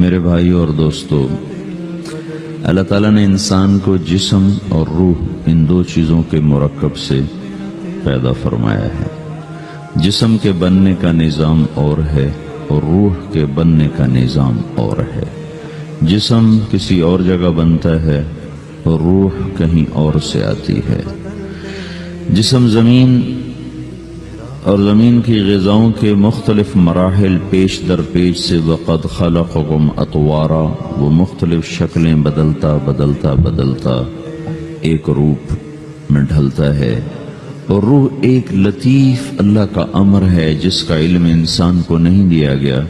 میرے بھائیو اور دوستو، اللہ تعالیٰ نے انسان کو جسم اور روح ان دو چیزوں کے مرکب سے پیدا فرمایا ہے۔ جسم کے بننے کا نظام اور ہے اور روح کے بننے کا نظام اور ہے۔ جسم کسی اور جگہ بنتا ہے اور روح کہیں اور سے آتی ہے۔ جسم زمین اور زمین کی غذاؤں کے مختلف مراحل پیش در پیش سے وقد خلقکم اطوارا، وہ مختلف شکلیں بدلتا بدلتا بدلتا ایک روپ میں ڈھلتا ہے، اور روح ایک لطیف اللہ کا امر ہے جس کا علم انسان کو نہیں دیا گیا۔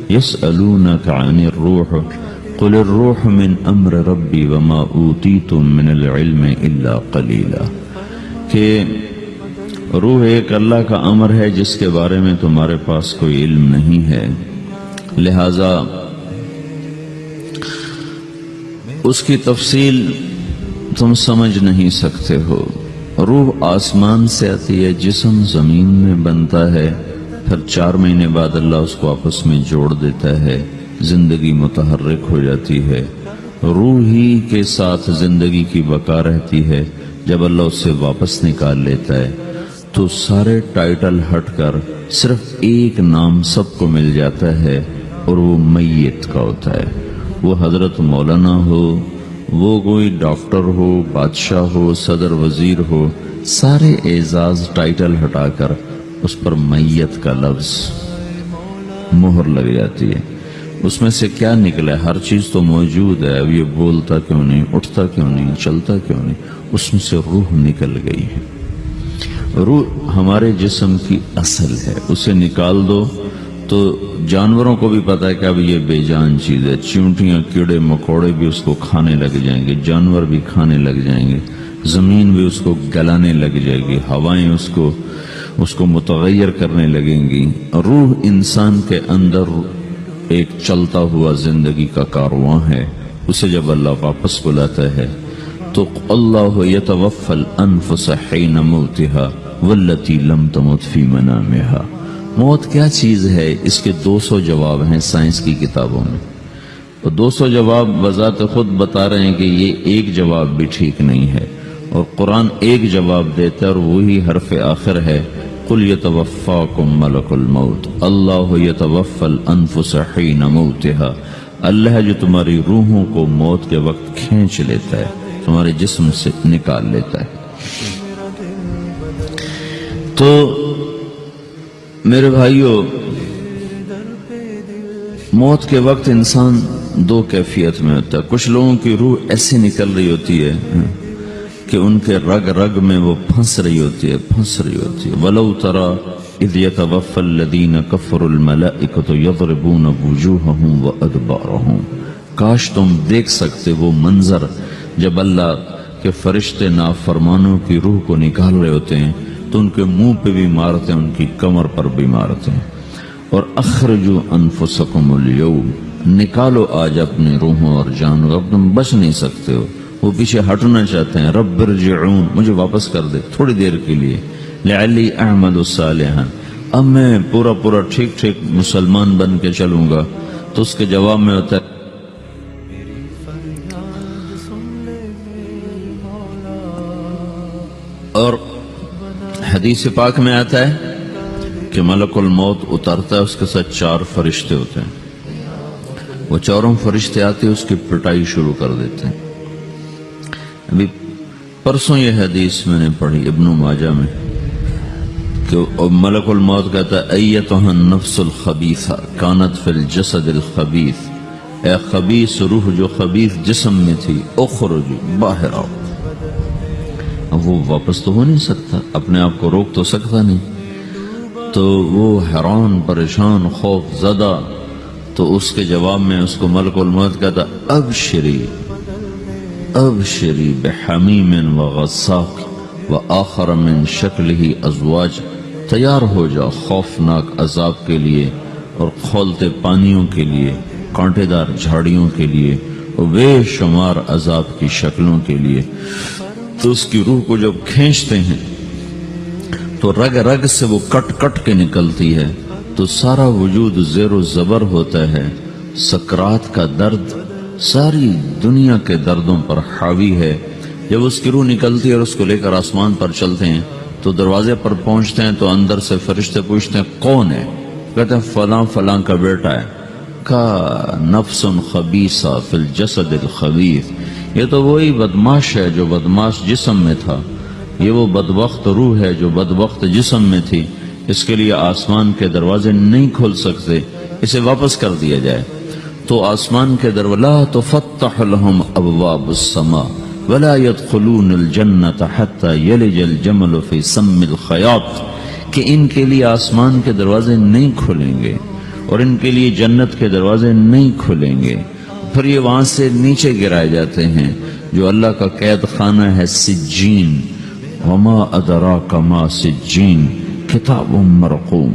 یسألونک عن الروح قل الروح من امر ربی وما اوتیتم من العلم الا قلیلا، کہ روح ایک اللہ کا امر ہے جس کے بارے میں تمہارے پاس کوئی علم نہیں ہے، لہذا اس کی تفصیل تم سمجھ نہیں سکتے ہو۔ روح آسمان سے آتی ہے، جسم زمین میں بنتا ہے، پھر 4 مہینے بعد اللہ اس کو آپس میں جوڑ دیتا ہے، زندگی متحرک ہو جاتی ہے۔ روح ہی کے ساتھ زندگی کی بقا رہتی ہے۔ جب اللہ اس سے واپس نکال لیتا ہے تو سارے ٹائٹل ہٹ کر صرف ایک نام سب کو مل جاتا ہے، اور وہ میت کا ہوتا ہے۔ وہ حضرت مولانا ہو، وہ کوئی ڈاکٹر ہو، بادشاہ ہو، صدر وزیر ہو، سارے اعزاز ٹائٹل ہٹا کر اس پر میت کا لفظ مہر لگ جاتی ہے۔ اس میں سے کیا نکلا ہے؟ ہر چیز تو موجود ہے، اب یہ بولتا کیوں نہیں، اٹھتا کیوں نہیں، چلتا کیوں نہیں؟ اس میں سے روح نکل گئی ہے۔ روح ہمارے جسم کی اصل ہے، اسے نکال دو تو جانوروں کو بھی پتا ہے کہ اب یہ بے جان چیز ہے، چیونٹیاں کیڑے مکوڑے بھی اس کو کھانے لگ جائیں گے، جانور بھی کھانے لگ جائیں گے، زمین بھی اس کو گلانے لگ جائے گی، ہوائیں اس کو متغیر کرنے لگیں گی۔ روح انسان کے اندر ایک چلتا ہوا زندگی کا کارواں ہے۔ اسے جب اللہ واپس بلاتا ہے تو اللہ یتوفی الانفس حین موتها والتی لم تمت فی منامها۔ موت کیا چیز ہے؟ اس کے 200 جواب ہیں سائنس کی کتابوں میں، اور 200 جواب بذات خود بتا رہے ہیں کہ یہ ایک جواب بھی ٹھیک نہیں ہے، اور قرآن ایک جواب دیتا ہے اور وہی حرف آخر ہے، قل یتوفاکم ملک الموت اللہ یتوفی الانفس حین موتها۔ اللہ ہے جو تمہاری روحوں کو موت کے وقت کھینچ لیتا ہے، تمہارے جسم سے نکال لیتا ہے۔ تو میرے بھائیو، موت کے وقت انسان 2 کیفیت میں ہوتا ہے۔ کچھ لوگوں کی روح ایسے نکل رہی ہوتی ہے کہ ان کے رگ رگ میں وہ پھنس رہی ہوتی ہے۔ وَلَوْ تَرَى إِذْ يَتَوَفَّى الَّذِينَ كَفَرُوا الْمَلَائِكَةُ يَضْرِبُونَ وُجُوهَهُمْ وَأَدْبَارَهُمْ۔ کاش تم دیکھ سکتے وہ منظر جب اللہ کے فرشتے نافرمانوں کی روح کو نکال رہے ہوتے ہیں تو ان کے منہ پہ بھی مارتے ہیں، ان کی کمر پر بھی مارتے ہیں۔ اور اخرجوا انفسکم اليوم، نکالو آج اپنی روحوں اور جانوں، اب تم بچ نہیں سکتے ہو۔ وہ پیچھے ہٹنا چاہتے ہیں، رب ارجعون، مجھے واپس کر دے تھوڑی دیر کے لیے، لعلی اعمل صالحا، اب میں پورا ٹھیک مسلمان بن کے چلوں گا۔ تو اس کے جواب میں ہوتا ہے اور حدیث پاک میں آتا ہے کہ ملک الموت اترتا ہے، اس کے ساتھ 4 فرشتے ہوتے ہیں۔ وہ 4 فرشتے آتے اس کی پٹائی شروع کر دیتے ہیں۔ ابھی پرسوں یہ حدیث میں نے پڑھی ابن ماجہ میں کہ ملک الموت کہتا ہے ایتھا النفس الخبیثہ کانت فی الجسد الخبیث، اے خبیث روح جو خبیث جسم میں تھی، اخرج، باہر آؤ۔ اب وہ واپس تو ہو نہیں سکتا، اپنے آپ کو روک تو سکتا نہیں، تو وہ حیران، پریشان، خوف زدہ، تو اس کے جواب میں اس کو ملک الموت کہتا ابشری بحمیم وغساق وآخر من شکلہ ازواج، تیار ہو جاؤ خوفناک عذاب کے لیے اور کھولتے پانیوں کے لیے، کانٹے دار جھاڑیوں کے لیے، اور بے شمار عذاب کی شکلوں کے لیے۔ تو اس کی روح کو جب کھینچتے ہیں تو رگ رگ سے وہ کٹ کٹ کے نکلتی ہے، تو سارا وجود زیر و زبر ہوتا ہے، سکرات کا درد ساری دنیا کے دردوں پر حاوی ہے۔ جب اس کی روح نکلتی ہے اور اس کو لے کر آسمان پر چلتے ہیں تو دروازے پر پہنچتے ہیں تو اندر سے فرشتے پوچھتے ہیں کون ہے؟ کہتے ہیں فلاں فلاں کا بیٹا ہے۔ کا نفس خبیثہ فی الجسد الخبیث، یہ تو وہی بدماش ہے جو بدماش جسم میں تھا، یہ وہ بدبخت روح ہے جو بدبخت جسم میں تھی، اس کے لیے آسمان کے دروازے نہیں کھل سکتے، اسے واپس کر دیا جائے۔ تو آسمان کے دروازے لا تفتح لهم ابواب السماء ولا يدخلون الجنة حتى يلج الجمل في سم الخياط، کہ ان کے لیے آسمان کے دروازے نہیں کھلیں گے اور ان کے لیے جنت کے دروازے نہیں کھلیں گے، پھر یہ وہاں سے نیچے گرائے جاتے ہیں جو اللہ کا قید خانہ ہے سجین۔ وما ادراک ما سجین کتاب مرقوم،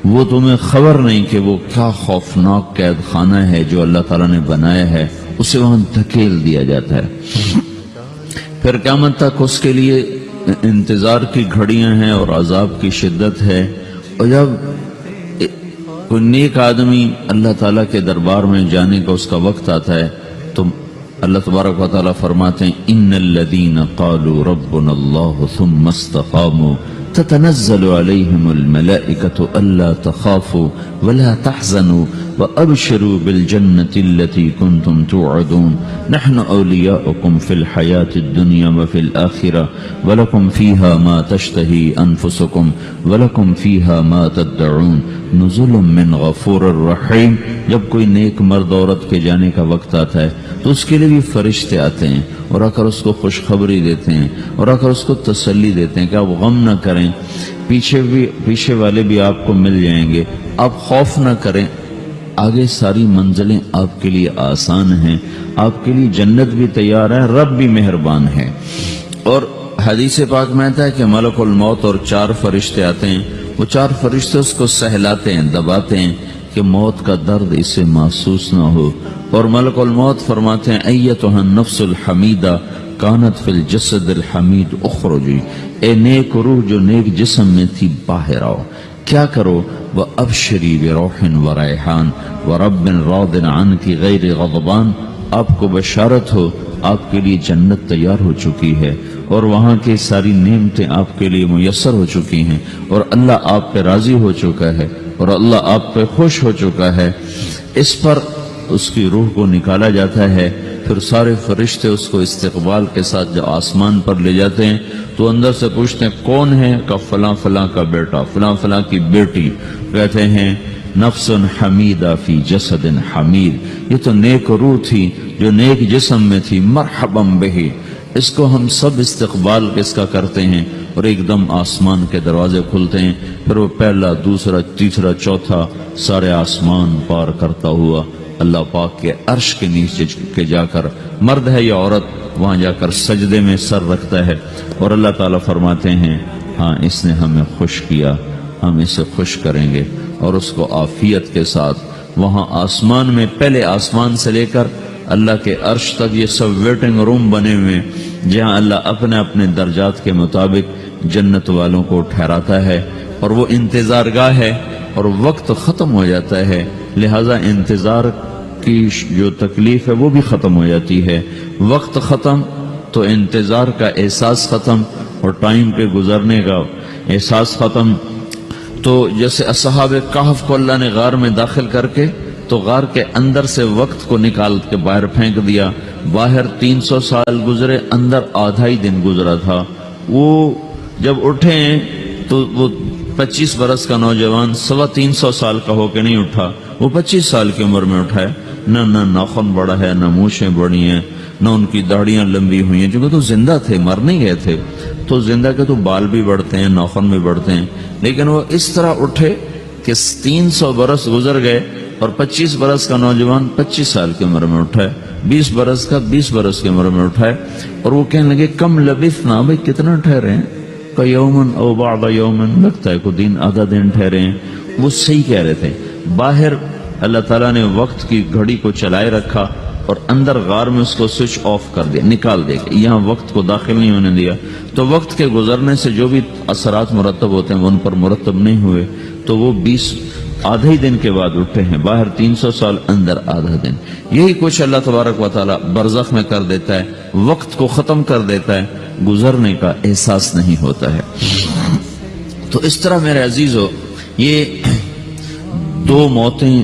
وہ تمہیں خبر نہیں کہ وہ کیا خوفناک قید خانہ ہے جو اللہ تعالیٰ نے بنایا ہے، اسے وہاں دھکیل دیا جاتا ہے۔ پھر قیامت تک اس کے لیے انتظار کی گھڑیاں ہیں اور عذاب کی شدت ہے۔ اور جب کوئی نیک آدمی اللہ تعالیٰ کے دربار میں جانے کا اس کا وقت آتا ہے تو اللہ تبارک و تعالیٰ فرماتے ہیں ان الذین قالوا ربنا اللہ ثم استقاموا تتنزل علیہم الملائکۃ الا تخافوا ولا تحزنوا وابشروا بالجنة التي كنتم توعدون نحن اولیاؤکم فی الحیاة الدنیا وفی الآخرہ ولکم فیہا ما تشتہی انفسکم ولکم فیہا ما تدعون نزل من غفور الرحیم۔ جب کوئی نیک مرد عورت کے جانے کا وقت آتا ہے تو اس کے لیے بھی فرشتے آتے ہیں اور آ کر اس کو خوشخبری دیتے ہیں اور آ کر اس کو تسلی دیتے ہیں کہ آپ غم نہ کریں، پیچھے والے بھی آپ کو مل جائیں گے، آپ خوف نہ کریں، آگے ساری منزلیں آپ کے لیے آسان ہیں، آپ کے لیے جنت بھی تیار ہے، رب بھی مہربان ہے۔ اور حدیث پاک میں آتا ہے کہ ملک الموت اور 4 فرشتے آتے ہیں، وہ 4 فرشتے اس کو سہلاتے ہیں، دباتے ہیں کہ موت کا درد اسے محسوس نہ ہو، اور ملک الموت فرماتے ہیں ایتھا النفس الحمیدہ کانت فی الجسد الحمید اخرجی، اے نیک روح جو نیک جسم میں تھی باہر آؤ، کیا کرو؟ وَأَبْشِرِي بِرَوْحٍ وَرَيْحَانٍ وَرَبٍّ رَاضٍ عَنْكِ غَيْرِ غَضْبَانٍ، آپ کو بشارت ہو آپ کے لیے جنت تیار ہو چکی ہے اور وہاں کی ساری نعمتیں آپ کے لیے میسر ہو چکی ہیں اور اللہ آپ پہ راضی ہو چکا ہے اور اللہ آپ پہ خوش ہو چکا ہے۔ اس پر اس کی روح کو نکالا جاتا ہے، پھر سارے فرشتے اس کو استقبال کے ساتھ جب آسمان پر لے جاتے ہیں تو اندر سے پوچھتے ہیں کون ہے؟ کہ فلاں فلاں کا بیٹا، فلاں فلاں کی بیٹی۔ کہتے ہیں نفس حمیدہ فی جسد حمید، یہ تو نیک روح تھی جو نیک جسم میں تھی، مرحبا بہ، اس کو ہم سب استقبال کس کا کرتے ہیں، اور ایک دم آسمان کے دروازے کھلتے ہیں، پھر وہ پہلا دوسرا تیسرا چوتھا سارے آسمان پار کرتا ہوا اللہ پاک کے عرش کے نیچے کے جا کر، مرد ہے یا عورت، وہاں جا کر سجدے میں سر رکھتا ہے اور اللہ تعالیٰ فرماتے ہیں ہاں اس نے ہمیں خوش کیا، ہم اسے خوش کریں گے، اور اس کو عافیت کے ساتھ وہاں آسمان میں، پہلے آسمان سے لے کر اللہ کے عرش تک یہ سب ویٹنگ روم بنے ہوئے جہاں اللہ اپنے اپنے درجات کے مطابق جنت والوں کو ٹھہراتا ہے، اور وہ انتظار گاہ ہے اور وقت ختم ہو جاتا ہے، لہذا انتظار کی جو تکلیف ہے وہ بھی ختم ہو جاتی ہے۔ وقت ختم تو انتظار کا احساس ختم اور ٹائم کے گزرنے کا احساس ختم۔ تو جیسے اصحاب کہف کو اللہ نے غار میں داخل کر کے تو غار کے اندر سے وقت کو نکال کے باہر پھینک دیا، باہر 300 سال گزرے، اندر آدھا ہی دن گزرا تھا۔ وہ جب اٹھے تو وہ 25 برس کا نوجوان 325 سال کا ہو کے نہیں اٹھا، وہ 25 سال کی عمر میں اٹھا ہے، نہ ناخن بڑا ہے، نہ مونچھیں بڑی ہیں، نہ ان کی داڑیاں لمبی ہوئی ہیں، چونکہ تو زندہ تھے، مر نہیں گئے تھے، تو زندہ کے تو بال بھی بڑھتے ہیں، ناخن بھی بڑھتے ہیں، لیکن وہ اس طرح اٹھے کہ 300 برس گزر گئے اور 25 برس کا نوجوان 25 سال کی عمر میں اٹھا ہے، 20 برس کا 20 برس کی عمر میں اٹھا ہے، اور وہ کہنے لگے کم لبثنا، بھائی کتنا ٹھہرے ہیں؟ کہ یومن او بعض یومن، لگتا ہے کوئی دن آدھا دن ٹھہرے ہیں۔ وہ صحیح کہہ رہے تھے، باہر اللہ تعالیٰ نے وقت کی گھڑی کو چلائے رکھا اور اندر غار میں اس کو سوئچ آف کر دیا، نکال دیا، یہاں وقت کو داخل نہیں ہونے دیا، تو وقت کے گزرنے سے جو بھی اثرات مرتب ہوتے ہیں وہ ان پر مرتب نہیں ہوئے، تو وہ آدھے ہی دن کے بعد اٹھتے ہیں، باہر 300 سال، اندر آدھا دن. یہی کچھ اللہ تبارک و تعالی برزخ میں کر دیتا ہے، وقت کو ختم کر دیتا ہے، گزرنے کا احساس نہیں ہوتا ہے. تو اس طرح میرے عزیزو، یہ دو موتیں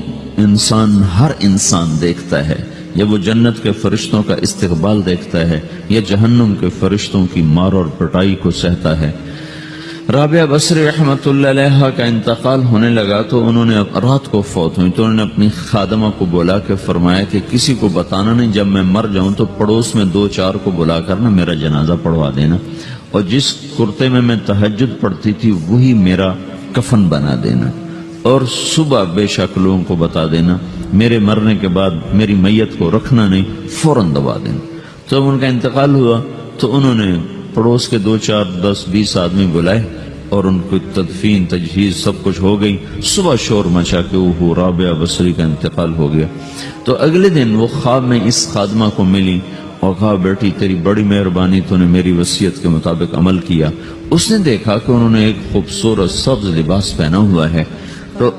ہر انسان دیکھتا ہے. جب وہ جنت کے فرشتوں کا استقبال دیکھتا ہے یا جہنم کے فرشتوں کی مار اور پٹائی کو سہتا ہے. رابعہ بصری رحمت اللہ علیہ کا انتقال ہونے لگا تو انہوں نے رات کو فوت ہوئی تو انہوں نے اپنی خادمہ کو بلا کے فرمایا کہ کسی کو بتانا نہیں، جب میں مر جاؤں تو پڑوس میں 2-4 کو بلا کر نا میرا جنازہ پڑھوا دینا، اور جس کرتے میں تہجد پڑھتی تھی وہی میرا کفن بنا دینا، اور صبح بے شک لوگوں کو بتا دینا، میرے مرنے کے بعد میری میت کو رکھنا نہیں، فوراً دبا دینا. تو جب ان کا انتقال ہوا تو انہوں نے پڑوس کے 2-4-10-20 آدمی بلائے اور ان کو تدفین تجہیز سب کچھ ہو گئی. صبح شور مچا کہ وہ رابعہ بصری کا انتقال ہو گیا. تو اگلے دن وہ خواب میں اس خادمہ کو ملی اور کہا بیٹی تیری بڑی مہربانی، تو نے میری وصیت کے مطابق عمل کیا. اس نے دیکھا کہ انہوں نے ایک خوبصورت سبز لباس پہنا ہوا ہے. تو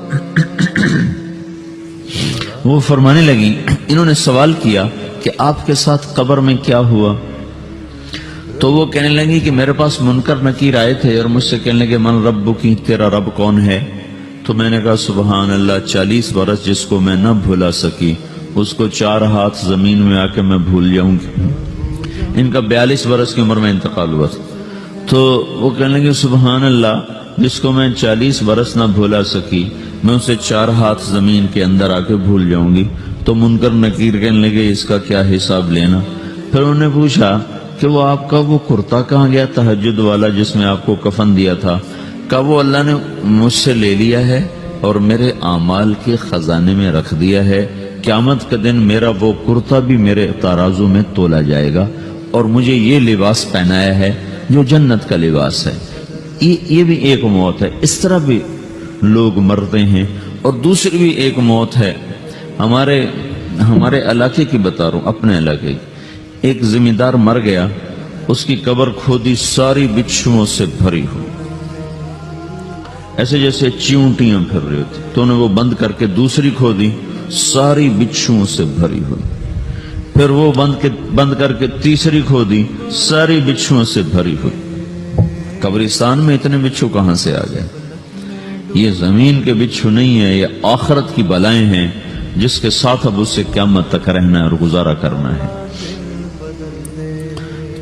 وہ فرمانے لگی، انہوں نے سوال کیا کہ آپ کے ساتھ قبر میں کیا ہوا؟ تو وہ کہنے لگی کہ میرے پاس منکر نکیر آئے تھے اور مجھ سے کہنے لگے من رب کی، تیرا رب کون ہے؟ تو میں نے کہا سبحان اللہ، 40 برس جس کو میں نہ بھولا سکی اس کو 4 ہاتھ زمین میں آ کے میں بھول جاؤں گی. ان کا 42 برس کی عمر میں انتقال ہوا تھا. تو وہ کہنے لگے سبحان اللہ، جس کو میں 40 برس نہ بھولا سکی میں اسے 4 ہاتھ زمین کے اندر آ کے بھول جاؤں گی. تو منکر نکیر کہنے لگے اس کا کیا حساب لینا؟ پھر انہوں نے پوچھا کہ وہ آپ کا وہ کرتا کہاں گیا تہجد والا جس میں آپ کو کفن دیا تھا؟ کہ وہ اللہ نے مجھ سے لے لیا ہے اور میرے اعمال کے خزانے میں رکھ دیا ہے. قیامت کے دن میرا وہ کرتا بھی میرے ترازو میں تولا جائے گا اور مجھے یہ لباس پہنایا ہے جو جنت کا لباس ہے. یہ بھی ایک موت ہے. اس طرح بھی لوگ مرتے ہیں. اور دوسری بھی ایک موت ہے، ہمارے علاقے کی بتا رہا ہوں، اپنے علاقے کی. ایک زمیندار مر گیا، اس کی قبر کھودی، ساری بچھوؤں سے بھری ہو، ایسے جیسے چیونٹیاں پھر رہی ہوتی. تو انہیں وہ بند کر کے دوسری کھودی، ساری بچھوؤں سے بھری ہوئی. پھر وہ بند کر کے تیسری کھودی، ساری بچھوؤں سے بھری ہوئی. قبرستان میں اتنے بچھو کہاں سے آ گئے؟ یہ زمین کے بچھو نہیں ہے، یہ آخرت کی بلائیں ہیں جس کے ساتھ اب اس سے قیامت تک رہنا ہے اور گزارا کرنا ہے.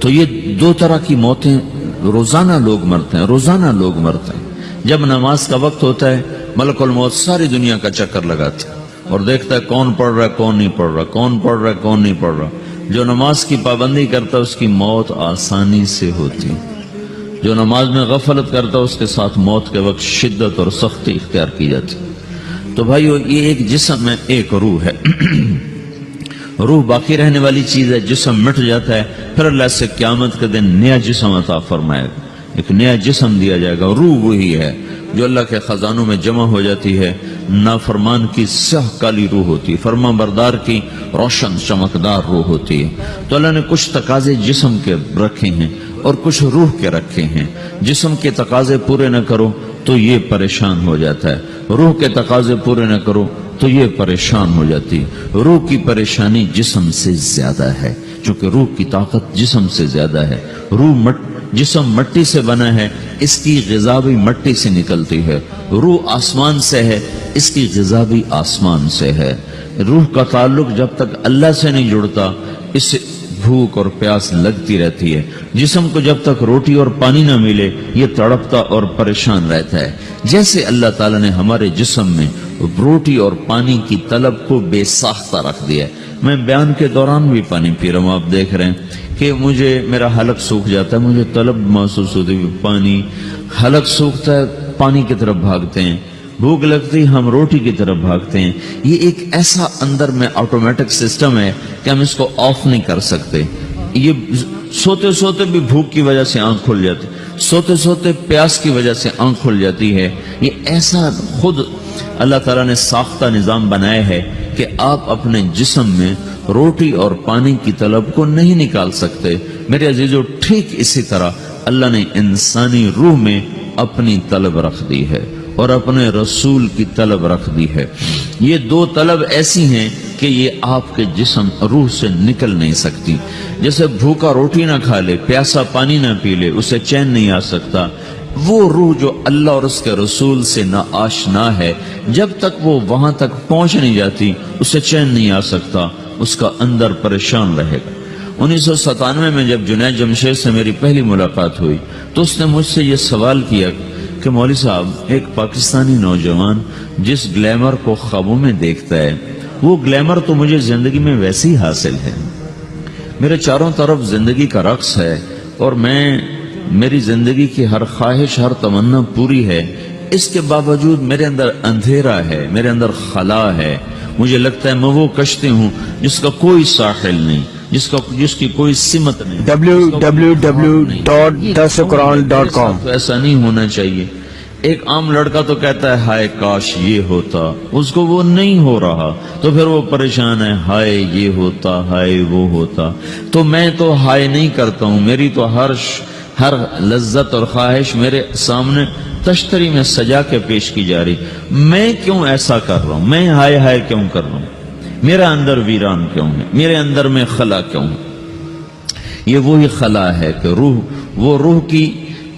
تو یہ 2 طرح کی موتیں روزانہ لوگ مرتے ہیں، روزانہ لوگ مرتے ہیں. جب نماز کا وقت ہوتا ہے ملک الموت ساری دنیا کا چکر لگاتا ہے اور دیکھتا ہے کون پڑھ رہا ہے کون نہیں پڑھ رہا، کون پڑھ رہا ہے کون نہیں پڑھ رہا. جو نماز کی پابندی کرتا ہے اس کی موت آسانی سے ہوتی، جو نماز میں غفلت کرتا ہے اس کے ساتھ موت کے وقت شدت اور سختی اختیار کی جاتی. تو بھائیو، یہ ایک جسم ہے، ایک روح ہے. روح باقی رہنے والی چیز ہے، جسم مٹ جاتا ہے، پھر اللہ سے قیامت کے دن نیا جسم عطا فرمائے گا، ایک نیا جسم دیا جائے گا. روح وہی ہے جو اللہ کے خزانوں میں جمع ہو جاتی ہے. نافرمان کی سیاہ کالی روح ہوتی ہے، فرما بردار کی روشن چمکدار روح ہوتی ہے. تو اللہ نے کچھ تقاضے جسم کے رکھے ہیں اور کچھ روح کے رکھے ہیں. جسم کے تقاضے پورے نہ کرو تو یہ پریشان ہو جاتا ہے، روح کے تقاضے پورے نہ کرو تو یہ پریشان ہو جاتی. روح کی پریشانی جسم سے زیادہ ہے، چونکہ روح کی طاقت جسم سے زیادہ ہے. جسم مٹی سے بنا ہے، اس کی غذا بھی مٹی سے نکلتی ہے. روح آسمان سے ہے، اس کی غذا بھی آسمان سے ہے. روح کا تعلق جب تک اللہ سے نہیں جڑتا اس سے بھوک اور پیاس لگتی رہتی ہے. جسم کو جب تک روٹی اور پانی نہ ملے یہ تڑپتا اور پریشان رہتا ہے. جیسے اللہ تعالیٰ نے ہمارے جسم میں روٹی اور پانی کی طلب کو بے ساختہ رکھ دیا ہے. میں بیان کے دوران بھی پانی پی رہا ہوں، آپ دیکھ رہے ہیں کہ میرا حلق سوکھ جاتا ہے، مجھے طلب محسوس ہوتی ہے پانی. حلق سوکھتا ہے پانی کی طرف بھاگتے ہیں، بھوک لگتی ہم روٹی کی طرف بھاگتے ہیں. یہ ایک ایسا اندر میں آٹومیٹک سسٹم ہے کہ ہم اس کو آف نہیں کر سکتے. یہ سوتے سوتے بھی بھوک کی وجہ سے آنکھ کھل جاتی، سوتے سوتے پیاس کی وجہ سے آنکھ کھل جاتی ہے. یہ ایسا خود اللہ تعالیٰ نے ساختہ نظام بنایا ہے کہ آپ اپنے جسم میں روٹی اور پانی کی طلب کو نہیں نکال سکتے. میرے عزیزو، ٹھیک اسی طرح اللہ نے انسانی روح میں اپنی طلب رکھ دی ہے. اور اپنے رسول کی طلب رکھ دی ہے۔ یہ دو طلب ایسی ہیں کہ یہ آپ کے جسم روح سے نکل نہیں سکتی۔ جیسے بھوکا روٹی نہ کھا لے، پیاسا پانی نہ پی لے، اسے چین نہیں آ سکتا، وہ روح جو اللہ اور اس کے رسول سے نہ آشنا ہے، جب تک وہ وہاں تک پہنچ نہیں جاتی اسے چین نہیں آ سکتا، اس کا اندر پریشان رہے گا۔ 1997 میں جب جنید جمشید سے میری پہلی ملاقات ہوئی تو اس نے مجھ سے یہ سوال کیا کہ مولوی صاحب، ایک پاکستانی نوجوان جس گلیمر کو خوابوں میں دیکھتا ہے، وہ گلیمر تو مجھے زندگی میں ویسے ہی حاصل ہے، میرے چاروں طرف زندگی کا رقص ہے اور میری زندگی کی ہر خواہش، ہر تمنا پوری ہے، اس کے باوجود میرے اندر اندھیرا ہے، میرے اندر خلا ہے، مجھے لگتا ہے میں وہ کشتی ہوں جس کا کوئی ساحل نہیں، جس کی کوئی سمت نہیں۔ www.dasquran.com تو ایسا نہیں ہونا چاہیے۔ ایک عام لڑکا تو کہتا ہے ہائے کاش یہ ہوتا، اس کو وہ نہیں ہو رہا تو پھر وہ پریشان ہے، ہائے یہ ہوتا، ہائے وہ ہوتا۔ تو میں تو ہائے نہیں کرتا ہوں، میری تو ہر لذت اور خواہش میرے سامنے تشتری میں سجا کے پیش کی جا رہی، میں کیوں ایسا کر رہا ہوں؟ میں ہائے ہائے کیوں کر رہا ہوں؟ میرا اندر ویران کیوں ہے؟ میرے اندر میں خلا کیوں ہے؟ یہ وہی خلا ہے کہ وہ روح کی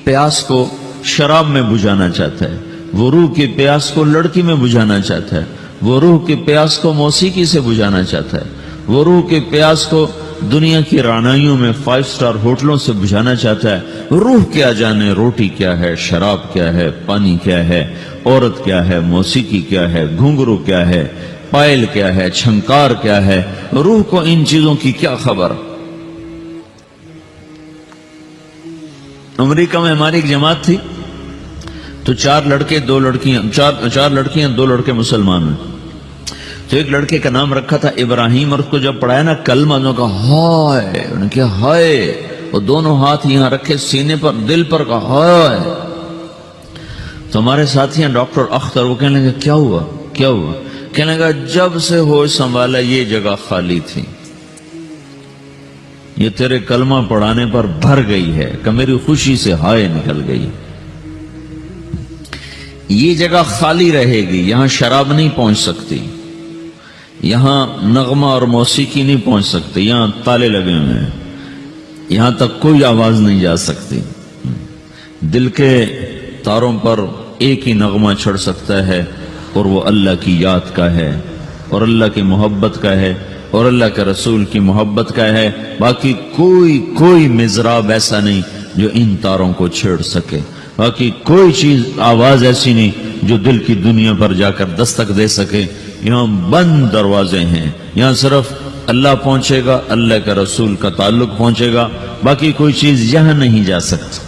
پیاس کو شراب میں بجھانا چاہتا ہے، وہ روح کی پیاس کو لڑکی میں بجھانا چاہتا ہے، وہ روح کی پیاس کو موسیقی سے بجھانا چاہتا ہے، وہ روح کی پیاس کو دنیا کی رعنائیوں میں 5 سٹار ہوٹلوں سے بجھانا چاہتا ہے۔ روح کیا جانے روٹی کیا ہے، شراب کیا ہے، پانی کیا ہے، عورت کیا ہے، موسیقی کیا ہے، گھنگرو کیا ہے، پائل کیا ہے، چھنکار کیا ہے، روح کو ان چیزوں کی کیا خبر؟ امریکہ میں ہماری ایک جماعت تھی تو 4 لڑکے 2 لڑکیاں، 4 لڑکیاں 2 لڑکے مسلمان ہیں۔ تو ایک لڑکے کا نام رکھا تھا ابراہیم، اور اس کو جب پڑھایا نا کلمہ، انہوں نے کہا ہائے، انہوں نے کہا ہائے، اور دونوں ہاتھ یہاں رکھے سینے پر، دل پر، کہا ہائے۔ تو ہمارے ساتھی ہیں ڈاکٹر اختر، وہ کہنے لگے کیا ہوا کیا ہوا؟ کہنے لگا جب سے ہوش سنبھالا یہ جگہ خالی تھی، یہ تیرے کلمہ پڑھانے پر بھر گئی ہے کہ میری خوشی سے ہائے نکل گئی۔ یہ جگہ خالی رہے گی، یہاں شراب نہیں پہنچ سکتی، یہاں نغمہ اور موسیقی نہیں پہنچ سکتی، یہاں تالے لگے ہوئے ہیں، یہاں تک کوئی آواز نہیں جا سکتی۔ دل کے تاروں پر ایک ہی نغمہ چڑھ سکتا ہے اور وہ اللہ کی یاد کا ہے اور اللہ کی محبت کا ہے اور اللہ کے رسول کی محبت کا ہے، باقی کوئی مضراب ایسا نہیں جو ان تاروں کو چھیڑ سکے، باقی کوئی چیز آواز ایسی نہیں جو دل کی دنیا پر جا کر دستک دے سکے۔ یہاں بند دروازے ہیں، یہاں صرف اللہ پہنچے گا، اللہ کے رسول کا تعلق پہنچے گا، باقی کوئی چیز یہاں نہیں جا سکتی۔